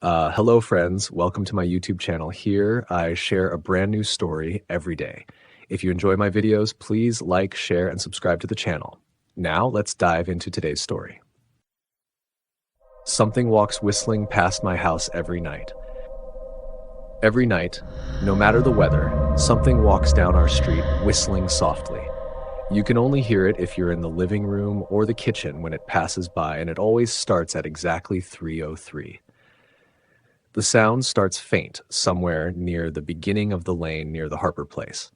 Hello, friends. Welcome to my YouTube channel. Here, I share a brand new story every day. If you enjoy my videos, please like, share, and subscribe to the channel. Now, let's dive into today's story. Something walks whistling past my house every night. Every night, no matter the weather, something walks down our street whistling softly. You can only hear it if you're in the living room or the kitchen when it passes by, and it always starts at exactly 3:03. The sound starts faint somewhere near the beginning of the lane near the Harper place.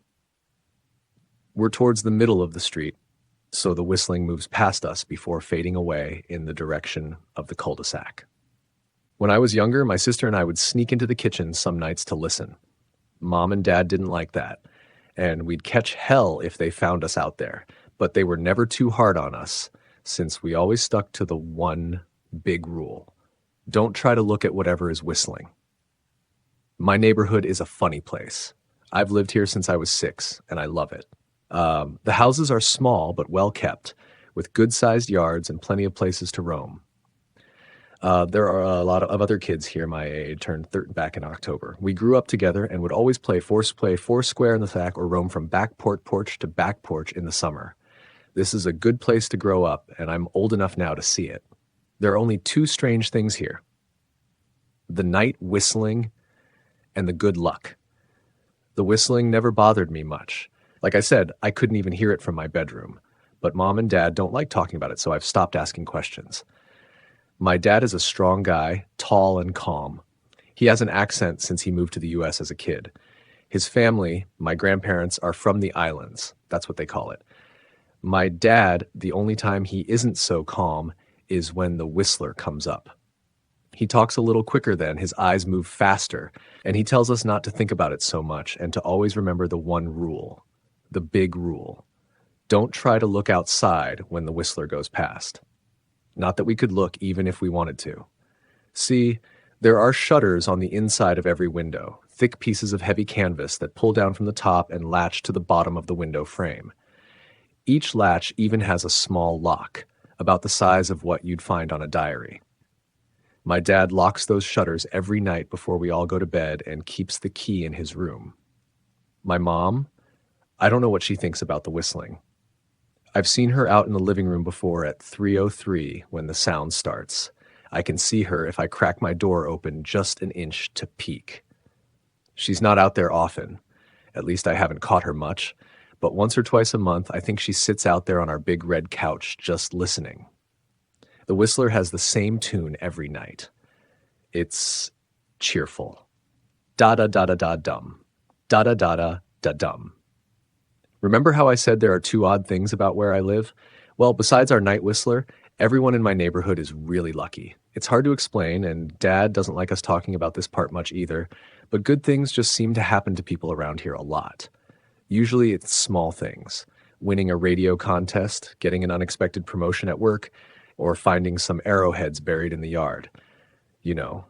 We're towards the middle of the street, so the whistling moves past us before fading away in the direction of the cul-de-sac. When I was younger, my sister and I would sneak into the kitchen some nights to listen. Mom and Dad didn't like that, and we'd catch hell if they found us out there, but they were never too hard on us since we always stuck to the one big rule. Don't try to look at whatever is whistling. My neighborhood is a funny place. I've lived here since I was 6, and I love it. The houses are small but well kept, with good-sized yards and plenty of places to roam. There are a lot of other kids here my age, turned 30 back in October. We grew up together and would always play foursquare in the sack or roam from back porch to back porch in the summer. This is a good place to grow up, and I'm old enough now to see it. There are only two strange things here: the night whistling and the good luck. The whistling never bothered me much. Like I said, I couldn't even hear it from my bedroom. But Mom and Dad don't like talking about it, so I've stopped asking questions. My dad is a strong guy, tall and calm. He has an accent since he moved to the US as a kid. His family, my grandparents, are from the islands. That's what they call it. My dad, the only time he isn't so calm is when the whistler comes up. He talks a little quicker then, his eyes move faster, and he tells us not to think about it so much and to always remember the one rule, the big rule. Don't try to look outside when the whistler goes past. Not that we could look even if we wanted to. See, there are shutters on the inside of every window, thick pieces of heavy canvas that pull down from the top and latch to the bottom of the window frame. Each latch even has a small lock, about the size of what you'd find on a diary. My dad locks those shutters every night before we all go to bed and keeps the key in his room. My mom, I don't know what she thinks about the whistling. I've seen her out in the living room before at 3:03 when the sound starts. I can see her if I crack my door open just an inch to peek. She's not out there often. At least I haven't caught her much. But once or twice a month, I think she sits out there on our big red couch just listening. The whistler has the same tune every night. It's cheerful. Da-da-da-da-da-dum. Da-da-da-da-da-dum. Remember how I said there are two odd things about where I live? Well, besides our night whistler, everyone in my neighborhood is really lucky. It's hard to explain, and Dad doesn't like us talking about this part much either, but good things just seem to happen to people around here a lot. Usually it's small things: winning a radio contest, getting an unexpected promotion at work, or finding some arrowheads buried in the yard. You know,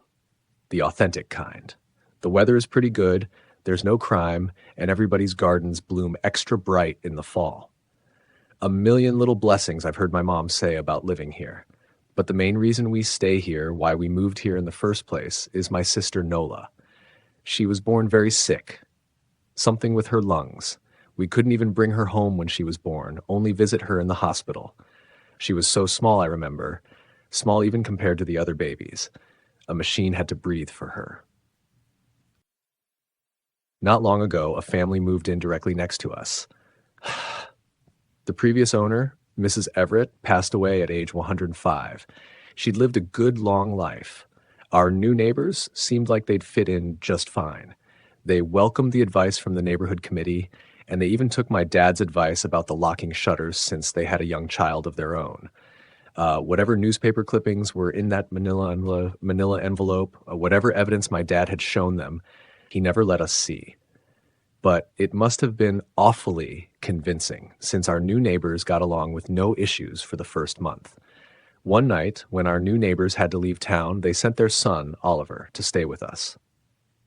the authentic kind. The weather is pretty good, there's no crime, and everybody's gardens bloom extra bright in the fall. A million little blessings I've heard my mom say about living here. But the main reason we stay here, why we moved here in the first place, is my sister Nola. She was born very sick. Something with her lungs. We couldn't even bring her home when she was born, only visit her in the hospital. She was so small, I remember, small even compared to the other babies. A machine had to breathe for her. Not long ago, a family moved in directly next to us. The previous owner, Mrs. Everett, passed away at age 105. She'd lived a good, long life. Our new neighbors seemed like they'd fit in just fine. They welcomed the advice from the neighborhood committee, and they even took my dad's advice about the locking shutters since they had a young child of their own. Whatever newspaper clippings were in that manila envelope, whatever evidence my dad had shown them, he never let us see. But it must have been awfully convincing, since our new neighbors got along with no issues for the first month. One night, when our new neighbors had to leave town, they sent their son, Oliver, to stay with us.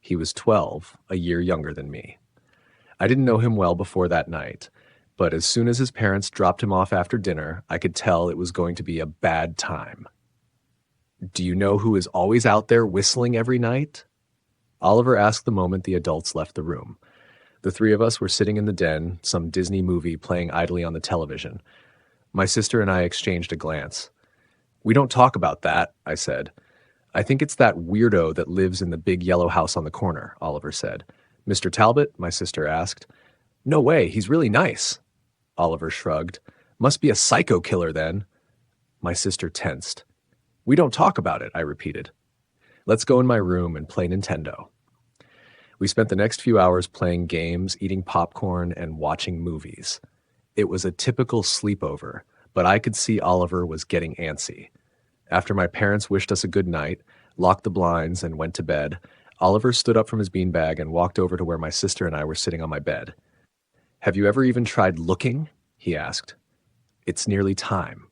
He was 12, a year younger than me. I didn't know him well before that night, but as soon as his parents dropped him off after dinner, I could tell it was going to be a bad time. Do you know who is always out there whistling every night? Oliver asked the moment the adults left the room. The three of us were sitting in the den, some Disney movie playing idly on the television. My sister and I exchanged a glance. We don't talk about that, I said. I think it's that weirdo that lives in the big yellow house on the corner, Oliver said. Mr. Talbot? My sister asked. No way, he's really nice. Oliver shrugged. Must be a psycho killer then. My sister tensed. We don't talk about it, I repeated. Let's go in my room and play Nintendo. We spent the next few hours playing games, eating popcorn, and watching movies. It was a typical sleepover, but I could see Oliver was getting antsy. After my parents wished us a good night, locked the blinds, and went to bed, Oliver stood up from his beanbag and walked over to where my sister and I were sitting on my bed. Have you ever even tried looking? He asked. It's nearly time.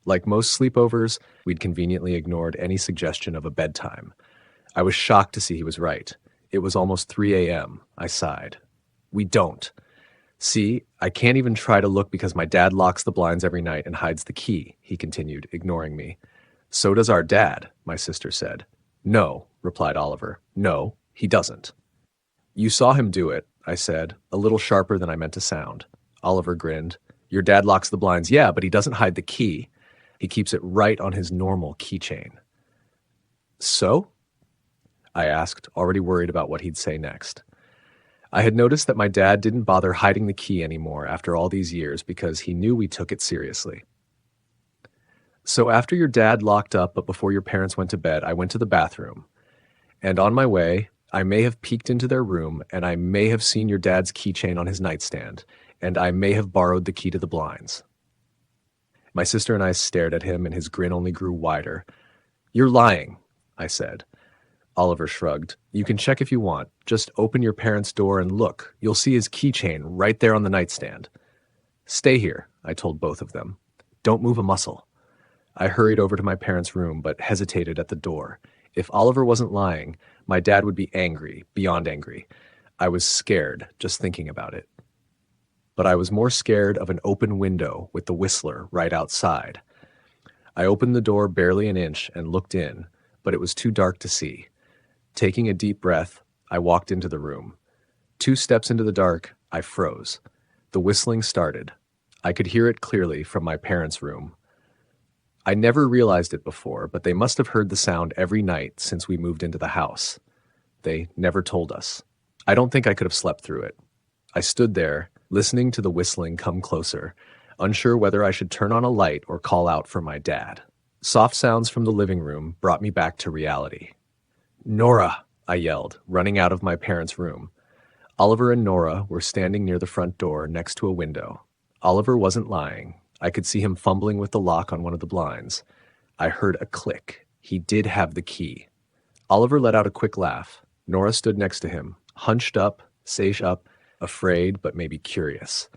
Like most sleepovers, we'd conveniently ignored any suggestion of a bedtime. I was shocked to see he was right. It was almost 3 a.m. I sighed. We don't. See, I can't even try to look because my dad locks the blinds every night and hides the key, he continued, ignoring me. So does our dad, my sister said. No, replied Oliver. No, he doesn't. You saw him do it, I said, a little sharper than I meant to sound. Oliver grinned. Your dad locks the blinds, yeah, but he doesn't hide the key. He keeps it right on his normal keychain. So? I asked, already worried about what he'd say next. I had noticed that my dad didn't bother hiding the key anymore after all these years because he knew we took it seriously. So after your dad locked up but before your parents went to bed, I went to the bathroom. And on my way, I may have peeked into their room and I may have seen your dad's keychain on his nightstand, and I may have borrowed the key to the blinds. My sister and I stared at him and his grin only grew wider. You're lying, I said. Oliver shrugged. You can check if you want. Just open your parents' door and look. You'll see his keychain right there on the nightstand. Stay here, I told both of them. Don't move a muscle. I hurried over to my parents' room, but hesitated at the door. If Oliver wasn't lying, my dad would be angry, beyond angry. I was scared just thinking about it. But I was more scared of an open window with the whistler right outside. I opened the door barely an inch and looked in, but it was too dark to see. Taking a deep breath, I walked into the room. 2 steps into the dark, I froze. The whistling started. I could hear it clearly from my parents' room. I never realized it before, but they must have heard the sound every night since we moved into the house. They never told us. I don't think I could have slept through it. I stood there, listening to the whistling come closer, unsure whether I should turn on a light or call out for my dad. Soft sounds from the living room brought me back to reality. Nora, I yelled, running out of my parents' room. Oliver and Nora were standing near the front door next to a window. Oliver wasn't lying. I could see him fumbling with the lock on one of the blinds. I heard a click. He did have the key. Oliver let out a quick laugh. Nora stood next to him, hunched up, sage up, afraid but maybe curious.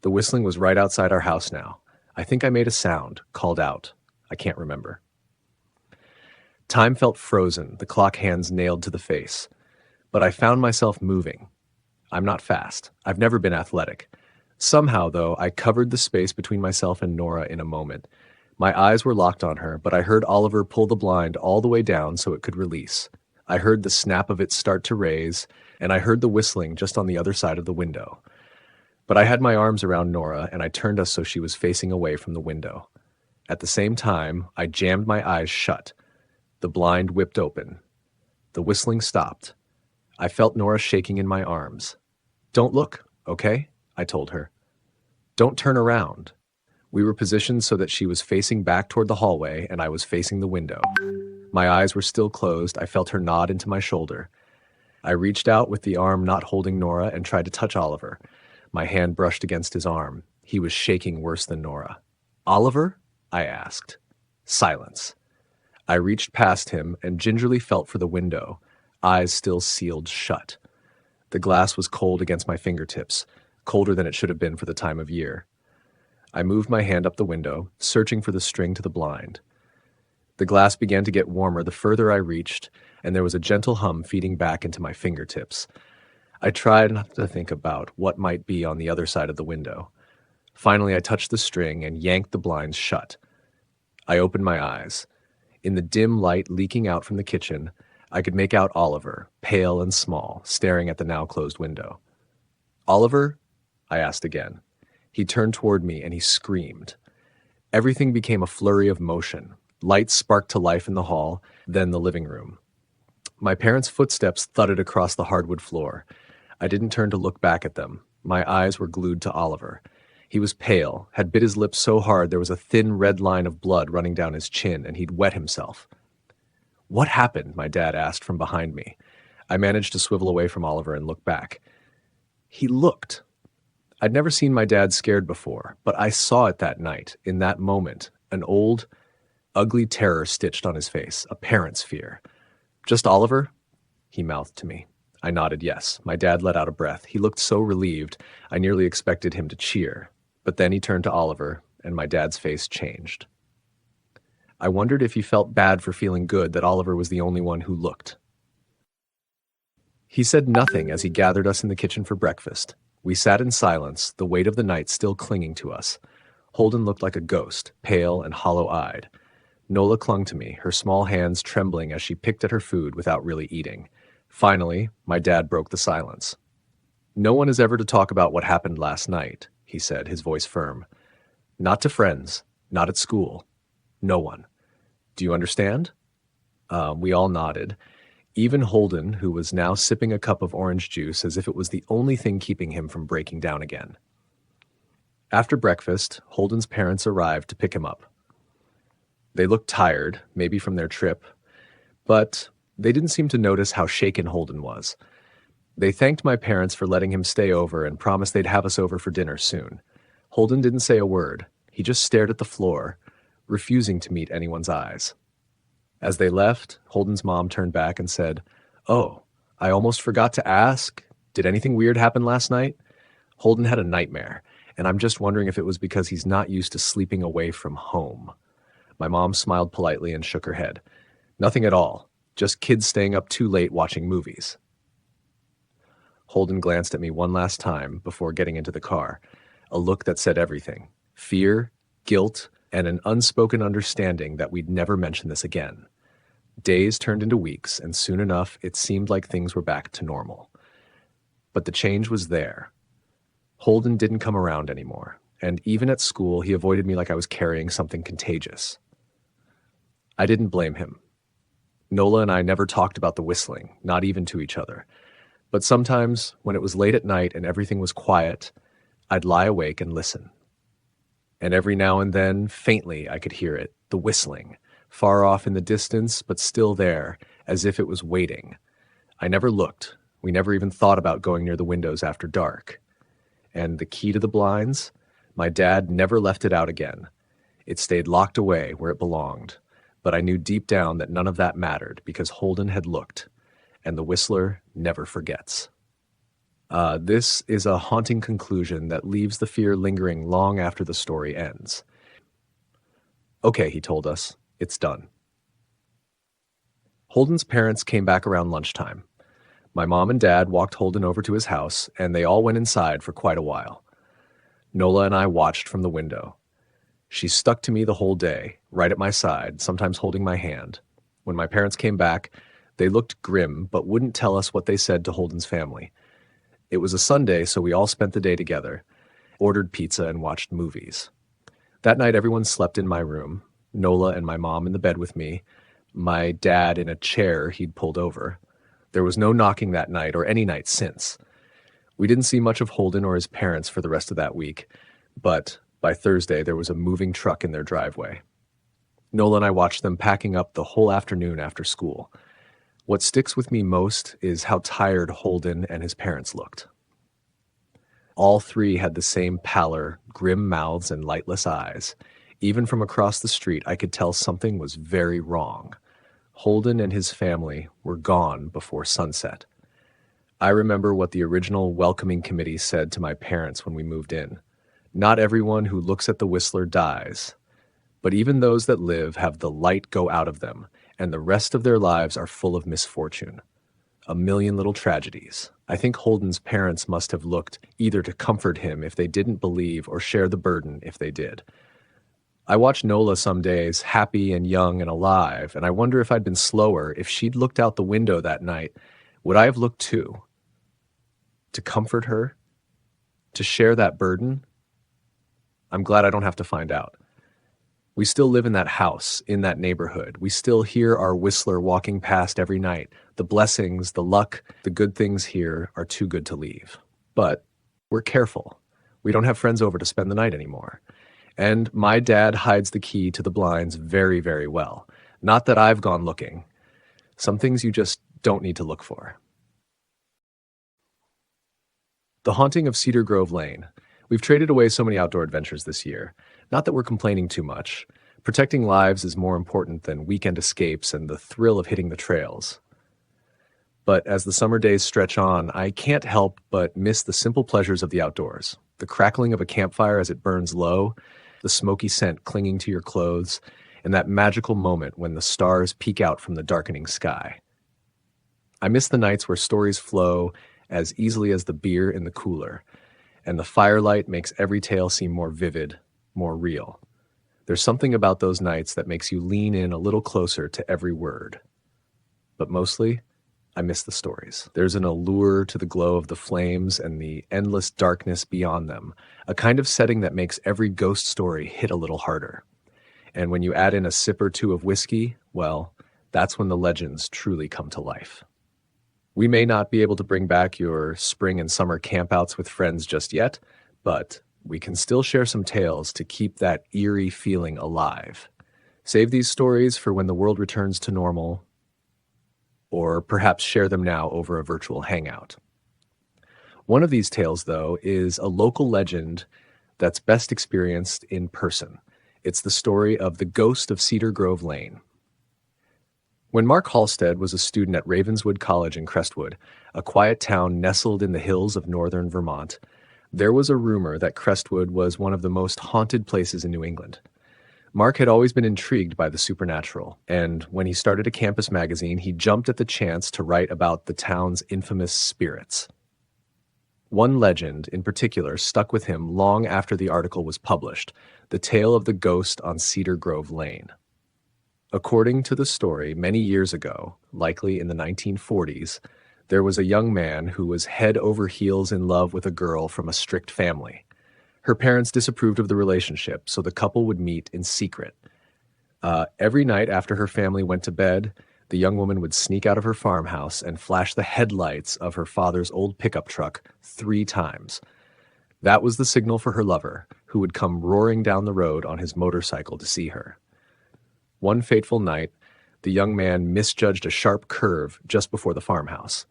The whistling was right outside our house now. I think I made a sound, called out. I can't remember. Time felt frozen, the clock hands nailed to the face. But I found myself moving. I'm not fast. I've never been athletic. Somehow, though, I covered the space between myself and Nora in a moment. My eyes were locked on her, but I heard Oliver pull the blind all the way down so it could release. I heard the snap of it start to raise, and I heard the whistling just on the other side of the window. But I had my arms around Nora, and I turned us so she was facing away from the window. At the same time, I jammed my eyes shut. The blind whipped open. The whistling stopped. I felt Nora shaking in my arms. Don't look, okay? I told her. Don't turn around. We were positioned so that she was facing back toward the hallway and I was facing the window. My eyes were still closed. I felt her nod into my shoulder. I reached out with the arm not holding Nora and tried to touch Oliver. My hand brushed against his arm. He was shaking worse than Nora. Oliver? I asked. Silence. I reached past him and gingerly felt for the window, eyes still sealed shut. The glass was cold against my fingertips, colder than it should have been for the time of year. I moved my hand up the window, searching for the string to the blind. The glass began to get warmer the further I reached, and there was a gentle hum feeding back into my fingertips. I tried not to think about what might be on the other side of the window. Finally, I touched the string and yanked the blinds shut. I opened my eyes. In the dim light leaking out from the kitchen, I could make out Oliver, pale and small, staring at the now closed window. "Oliver?" I asked again. He turned toward me and he screamed. Everything became a flurry of motion. Lights sparked to life in the hall, then the living room. My parents' footsteps thudded across the hardwood floor. I didn't turn to look back at them. My eyes were glued to Oliver. He was pale, had bit his lip so hard there was a thin red line of blood running down his chin, and he'd wet himself. "What happened?" my dad asked from behind me. I managed to swivel away from Oliver and look back. He looked. I'd never seen my dad scared before, but I saw it that night, in that moment, an old, ugly terror stitched on his face, a parent's fear. "Just Oliver?" he mouthed to me. I nodded yes. My dad let out a breath. He looked so relieved, I nearly expected him to cheer. But then he turned to Oliver, and my dad's face changed. I wondered if he felt bad for feeling good that Oliver was the only one who looked. He said nothing as he gathered us in the kitchen for breakfast. We sat in silence, the weight of the night still clinging to us. Holden looked like a ghost, pale and hollow-eyed. Nola clung to me, her small hands trembling as she picked at her food without really eating. Finally, my dad broke the silence. "No one is ever to talk about what happened last night," he said, his voice firm. "Not to friends, not at school. No one. Do you understand?" We all nodded. Even Holden, who was now sipping a cup of orange juice as if it was the only thing keeping him from breaking down again. After breakfast, Holden's parents arrived to pick him up. They looked tired, maybe from their trip, but they didn't seem to notice how shaken Holden was. They thanked my parents for letting him stay over and promised they'd have us over for dinner soon. Holden didn't say a word. He just stared at the floor, refusing to meet anyone's eyes. As they left, Holden's mom turned back and said, "Oh, I almost forgot to ask. Did anything weird happen last night? Holden had a nightmare, and I'm just wondering if it was because he's not used to sleeping away from home." My mom smiled politely and shook her head. "Nothing at all. Just kids staying up too late watching movies." Holden glanced at me one last time before getting into the car, a look that said everything: fear, guilt, and an unspoken understanding that we'd never mention this again. Days turned into weeks, and soon enough, it seemed like things were back to normal. But the change was there. Holden didn't come around anymore, and even at school, he avoided me like I was carrying something contagious. I didn't blame him. Nola and I never talked about the whistling, not even to each other. But sometimes, when it was late at night and everything was quiet, I'd lie awake and listen. And every now and then, faintly, I could hear it, the whistling, far off in the distance, but still there, as if it was waiting. I never looked. We never even thought about going near the windows after dark. And the key to the blinds? My dad never left it out again. It stayed locked away where it belonged. But I knew deep down that none of that mattered because Holden had looked, and the whistler never forgets. This is a haunting conclusion that leaves the fear lingering long after the story ends. "Okay," he told us, "it's done." Holden's parents came back around lunchtime. My mom and dad walked Holden over to his house, and they all went inside for quite a while. Nola and I watched from the window. She stuck to me the whole day, right at my side, sometimes holding my hand. When my parents came back, they looked grim, but wouldn't tell us what they said to Holden's family. It was a Sunday, so we all spent the day together, ordered pizza, and watched movies. That night, everyone slept in my room, Nola and my mom in the bed with me, my dad in a chair he'd pulled over. There was no knocking that night or any night since. We didn't see much of Holden or his parents for the rest of that week, but by Thursday, there was a moving truck in their driveway. Nola and I watched them packing up the whole afternoon after school. What sticks with me most is how tired Holden and his parents looked. All three had the same pallor, grim mouths, and lightless eyes. Even from across the street, I could tell something was very wrong. Holden and his family were gone before sunset. I remember what the original welcoming committee said to my parents when we moved in. "Not everyone who looks at the whistler dies, but even those that live have the light go out of them, and the rest of their lives are full of misfortune. A million little tragedies." I think Holden's parents must have looked either to comfort him if they didn't believe or share the burden if they did. I watch Nola some days, happy and young and alive, and I wonder if I'd been slower, if she'd looked out the window that night, would I have looked too? To comfort her? To share that burden? I'm glad I don't have to find out. We still live in that house, in that neighborhood. We still hear our whistler walking past every night. The blessings, the luck, the good things here are too good to leave. But we're careful. We don't have friends over to spend the night anymore. And my dad hides the key to the blinds very, very well. Not that I've gone looking. Some things you just don't need to look for. The Haunting of Cedar Grove Lane. We've traded away so many outdoor adventures this year. Not that we're complaining too much. Protecting lives is more important than weekend escapes and the thrill of hitting the trails. But as the summer days stretch on, I can't help but miss the simple pleasures of the outdoors. The crackling of a campfire as it burns low, the smoky scent clinging to your clothes, and that magical moment when the stars peek out from the darkening sky. I miss the nights where stories flow as easily as the beer in the cooler, and the firelight makes every tale seem more vivid, more real. There's something about those nights that makes you lean in a little closer to every word. But mostly, I miss the stories. There's an allure to the glow of the flames and the endless darkness beyond them, a kind of setting that makes every ghost story hit a little harder. And when you add in a sip or two of whiskey, well, that's when the legends truly come to life. We may not be able to bring back your spring and summer campouts with friends just yet, but we can still share some tales to keep that eerie feeling alive. Save these stories for when the world returns to normal, or perhaps share them now over a virtual hangout. One of these tales, though, is a local legend that's best experienced in person. It's the story of the ghost of Cedar Grove Lane. When Mark Halstead was a student at Ravenswood College in Crestwood, a quiet town nestled in the hills of northern Vermont, there was a rumor that Crestwood was one of the most haunted places in New England. Mark had always been intrigued by the supernatural, and when he started a campus magazine, he jumped at the chance to write about the town's infamous spirits. One legend, in particular, stuck with him long after the article was published, the tale of the ghost on Cedar Grove Lane. According to the story, many years ago, likely in the 1940s, there was a young man who was head over heels in love with a girl from a strict family. Her parents disapproved of the relationship, so the couple would meet in secret. Every night after her family went to bed, the young woman would sneak out of her farmhouse and flash the headlights of her father's old pickup truck 3 times. That was the signal for her lover, who would come roaring down the road on his motorcycle to see her. One fateful night, the young man misjudged a sharp curve just before the farmhouse.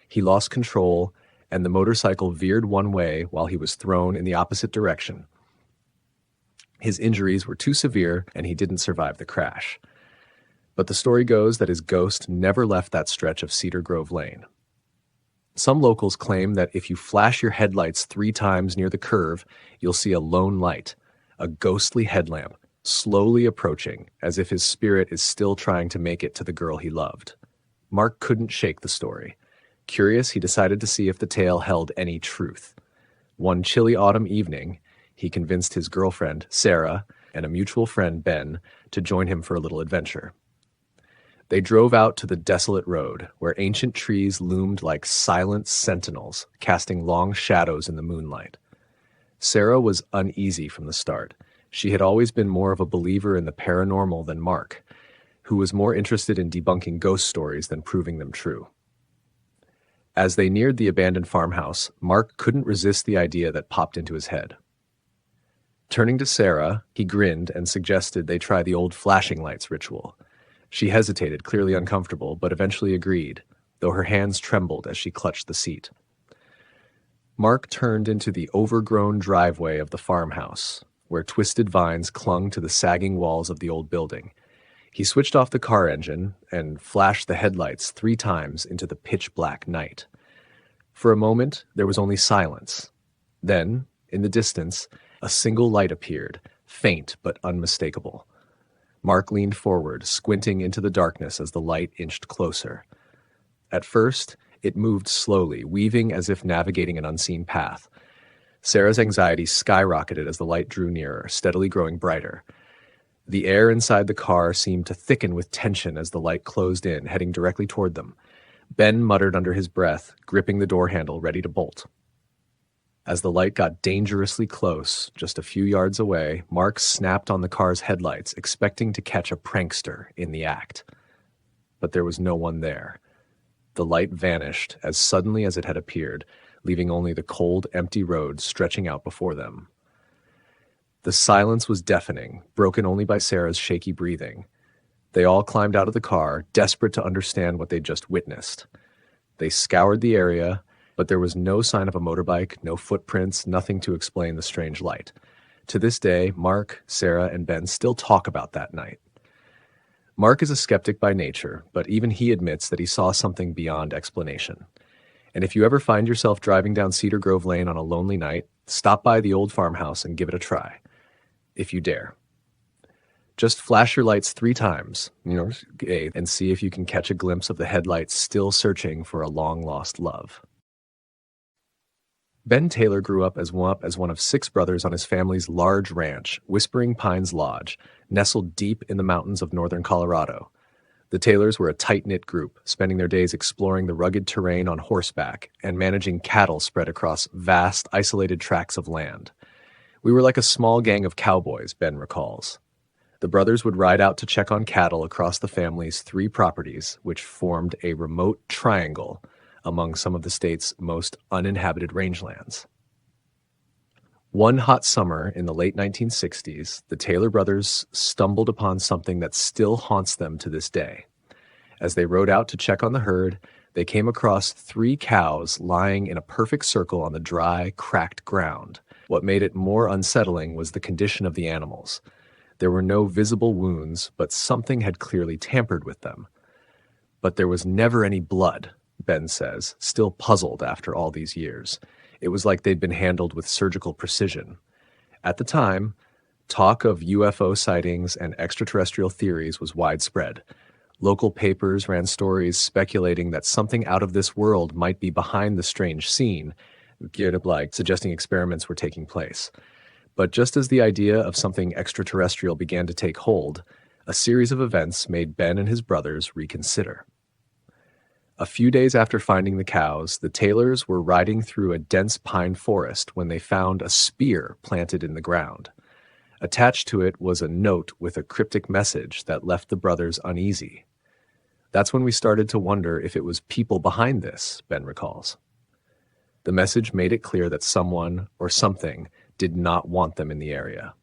He lost control, and the motorcycle veered one way while he was thrown in the opposite direction. His injuries were too severe, and he didn't survive the crash. But the story goes that his ghost never left that stretch of Cedar Grove Lane. Some locals claim that if you flash your headlights 3 times near the curve, you'll see a lone light, a ghostly headlamp, slowly approaching, as if his spirit is still trying to make it to the girl he loved. Mark couldn't shake the story. Curious, he decided to see if the tale held any truth. One chilly autumn evening, he convinced his girlfriend, Sarah, and a mutual friend, Ben, to join him for a little adventure. They drove out to the desolate road, where ancient trees loomed like silent sentinels, casting long shadows in the moonlight. Sarah was uneasy from the start. She had always been more of a believer in the paranormal than Mark, who was more interested in debunking ghost stories than proving them true. As they neared the abandoned farmhouse, Mark couldn't resist the idea that popped into his head. Turning to Sarah, he grinned and suggested they try the old flashing lights ritual. She hesitated, clearly uncomfortable, but eventually agreed, though her hands trembled as she clutched the seat. Mark turned into the overgrown driveway of the farmhouse, where twisted vines clung to the sagging walls of the old building. He switched off the car engine and flashed the headlights 3 times into the pitch-black night. For a moment, there was only silence. Then, in the distance, a single light appeared, faint but unmistakable. Mark leaned forward, squinting into the darkness as the light inched closer. At first, it moved slowly, weaving as if navigating an unseen path. Sarah's anxiety skyrocketed as the light drew nearer, steadily growing brighter. The air inside the car seemed to thicken with tension as the light closed in, heading directly toward them. Ben muttered under his breath, gripping the door handle, ready to bolt. As the light got dangerously close, just a few yards away, Mark snapped on the car's headlights, expecting to catch a prankster in the act. But there was no one there. The light vanished as suddenly as it had appeared, leaving only the cold, empty road stretching out before them. The silence was deafening, broken only by Sarah's shaky breathing. They all climbed out of the car, desperate to understand what they'd just witnessed. They scoured the area, but there was no sign of a motorbike, no footprints, nothing to explain the strange light. To this day, Mark, Sarah, and Ben still talk about that night. Mark is a skeptic by nature, but even he admits that he saw something beyond explanation. And if you ever find yourself driving down Cedar Grove Lane on a lonely night, stop by the old farmhouse and give it a try. If you dare. Just flash your lights 3 times, and see if you can catch a glimpse of the headlights still searching for a long-lost love. Ben Taylor grew up as one of 6 brothers on his family's large ranch, Whispering Pines Lodge, nestled deep in the mountains of northern Colorado. The Taylors were a tight-knit group, spending their days exploring the rugged terrain on horseback and managing cattle spread across vast, isolated tracts of land. We were like a small gang of cowboys, Ben recalls. The brothers would ride out to check on cattle across the family's 3 properties, which formed a remote triangle among some of the state's most uninhabited rangelands. One hot summer in the late 1960s, the Taylor brothers stumbled upon something that still haunts them to this day. As they rode out to check on the herd, they came across 3 cows lying in a perfect circle on the dry, cracked ground. What made it more unsettling was the condition of the animals. There were no visible wounds, but something had clearly tampered with them. But there was never any blood, Ben says, still puzzled after all these years. It was like they'd been handled with surgical precision. At the time, talk of UFO sightings and extraterrestrial theories was widespread. Local papers ran stories speculating that something out of this world might be behind the strange scene, suggesting experiments were taking place. But just as the idea of something extraterrestrial began to take hold, a series of events made Ben and his brothers reconsider. A few days after finding the cows, the Taylors were riding through a dense pine forest when they found a spear planted in the ground. Attached to it was a note with a cryptic message that left the brothers uneasy. That's when we started to wonder if it was people behind this, Ben recalls. The message made it clear that someone or something did not want them in the area.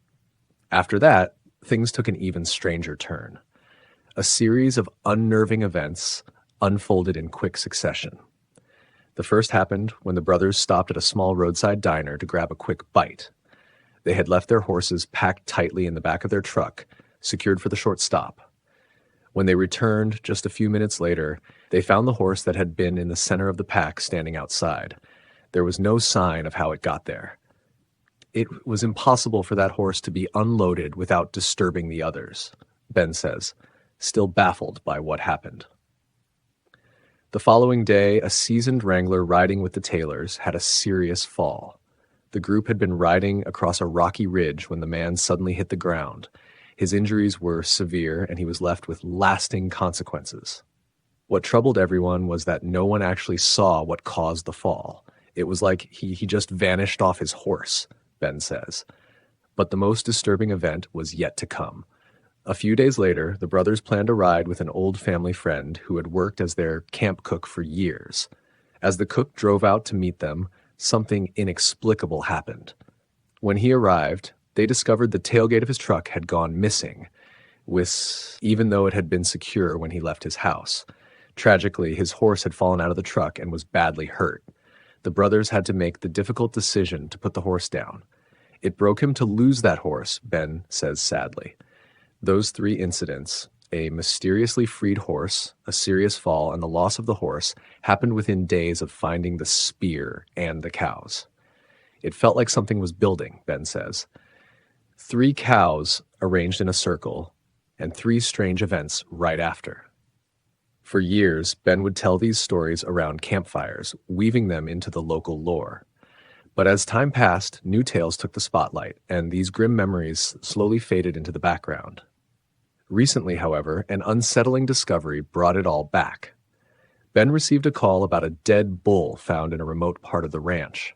After that, things took an even stranger turn. A series of unnerving events unfolded in quick succession. The first happened when the brothers stopped at a small roadside diner to grab a quick bite. They had left their horses packed tightly in the back of their truck, secured for the short stop. When they returned just a few minutes later, they found the horse that had been in the center of the pack standing outside. There was no sign of how it got there. It was impossible for that horse to be unloaded without disturbing the others, Ben says, still baffled by what happened. The following day, a seasoned wrangler riding with the Taylors had a serious fall. The group had been riding across a rocky ridge when the man suddenly hit the ground. His injuries were severe, and he was left with lasting consequences. What troubled everyone was that no one actually saw what caused the fall. It was like he just vanished off his horse, Ben says. But the most disturbing event was yet to come. A few days later, the brothers planned a ride with an old family friend who had worked as their camp cook for years. As the cook drove out to meet them, something inexplicable happened. When he arrived, they discovered the tailgate of his truck had gone missing, even though it had been secure when he left his house. Tragically, his horse had fallen out of the truck and was badly hurt. The brothers had to make the difficult decision to put the horse down. It broke him to lose that horse, Ben says sadly. Those 3 incidents, a mysteriously freed horse, a serious fall, and the loss of the horse, happened within days of finding the spear and the cows. It felt like something was building, Ben says. 3 cows arranged in a circle, and 3 strange events right after. For years, Ben would tell these stories around campfires, weaving them into the local lore. But as time passed, new tales took the spotlight, and these grim memories slowly faded into the background. Recently, however, an unsettling discovery brought it all back. Ben received a call about a dead bull found in a remote part of the ranch.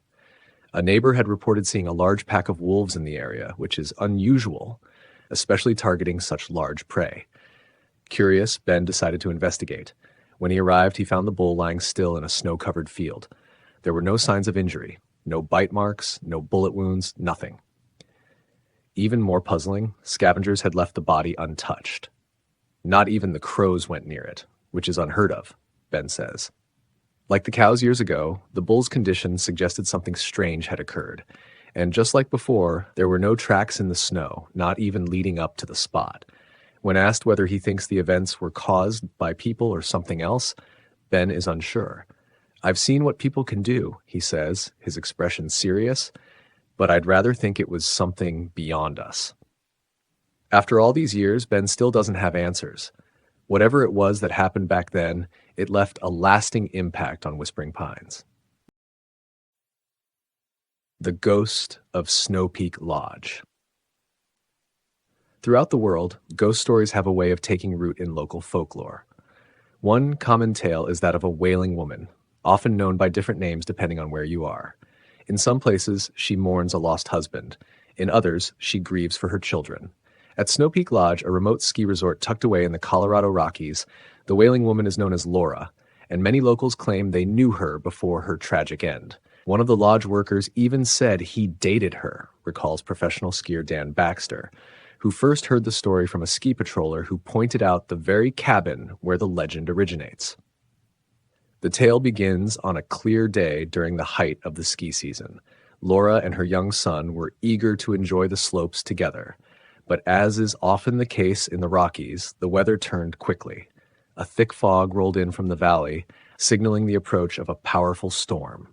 A neighbor had reported seeing a large pack of wolves in the area, which is unusual, especially targeting such large prey. Curious, Ben decided to investigate. When he arrived, he found the bull lying still in a snow-covered field. There were no signs of injury, no bite marks, no bullet wounds, nothing. Even more puzzling, scavengers had left the body untouched. Not even the crows went near it, which is unheard of, Ben says. Like the cows years ago, the bull's condition suggested something strange had occurred. And just like before, there were no tracks in the snow, not even leading up to the spot. When asked whether he thinks the events were caused by people or something else, Ben is unsure. "I've seen what people can do," he says, his expression serious, "but I'd rather think it was something beyond us." After all these years, Ben still doesn't have answers. Whatever it was that happened back then, it left a lasting impact on Whispering Pines. The Ghost of Snow Peak Lodge. Throughout the world, ghost stories have a way of taking root in local folklore. One common tale is that of a wailing woman, often known by different names depending on where you are. In some places, she mourns a lost husband. In others, she grieves for her children. At Snow Peak Lodge, a remote ski resort tucked away in the Colorado Rockies, the wailing woman is known as Laura, and many locals claim they knew her before her tragic end. One of the lodge workers even said he dated her, recalls professional skier Dan Baxter, who first heard the story from a ski patroller who pointed out the very cabin where the legend originates. The tale begins on a clear day during the height of the ski season. Laura and her young son were eager to enjoy the slopes together. But as is often the case in the Rockies, the weather turned quickly. A thick fog rolled in from the valley, signaling the approach of a powerful storm.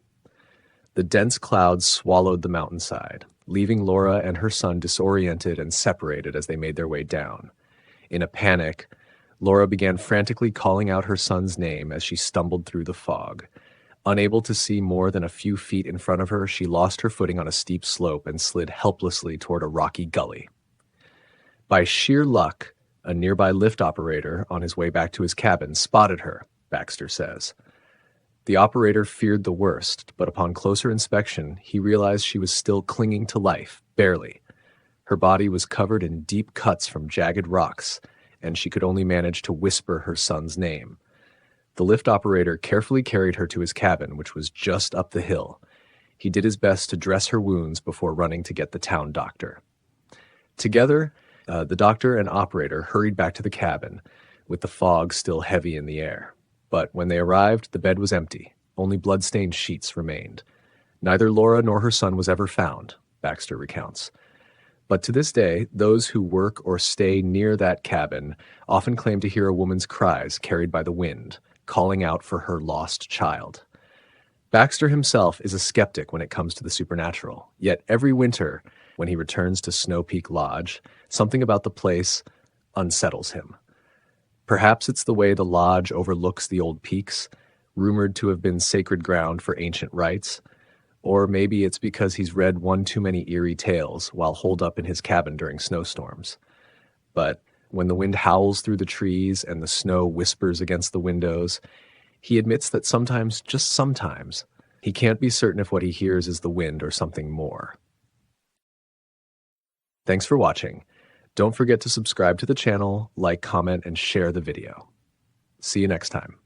The dense clouds swallowed the mountainside, leaving Laura and her son disoriented and separated as they made their way down. In a panic, Laura began frantically calling out her son's name as she stumbled through the fog. Unable to see more than a few feet in front of her, she lost her footing on a steep slope and slid helplessly toward a rocky gully. By sheer luck, a nearby lift operator on his way back to his cabin spotted her, Baxter says. The operator feared the worst, but upon closer inspection, he realized she was still clinging to life, barely. Her body was covered in deep cuts from jagged rocks, and she could only manage to whisper her son's name. The lift operator carefully carried her to his cabin, which was just up the hill. He did his best to dress her wounds before running to get the town doctor. Together, the doctor and operator hurried back to the cabin, with the fog still heavy in the air. But when they arrived, the bed was empty. Only blood-stained sheets remained. Neither Laura nor her son was ever found, Baxter recounts. But to this day, those who work or stay near that cabin often claim to hear a woman's cries carried by the wind, calling out for her lost child. Baxter himself is a skeptic when it comes to the supernatural, yet every winter, when he returns to Snow Peak Lodge, something about the place unsettles him. Perhaps it's the way the lodge overlooks the old peaks, rumored to have been sacred ground for ancient rites, or maybe it's because he's read one too many eerie tales while holed up in his cabin during snowstorms. But when the wind howls through the trees and the snow whispers against the windows, he admits that sometimes, just sometimes, he can't be certain if what he hears is the wind or something more. Thanks for watching. Don't forget to subscribe to the channel, like, comment, and share the video. See you next time.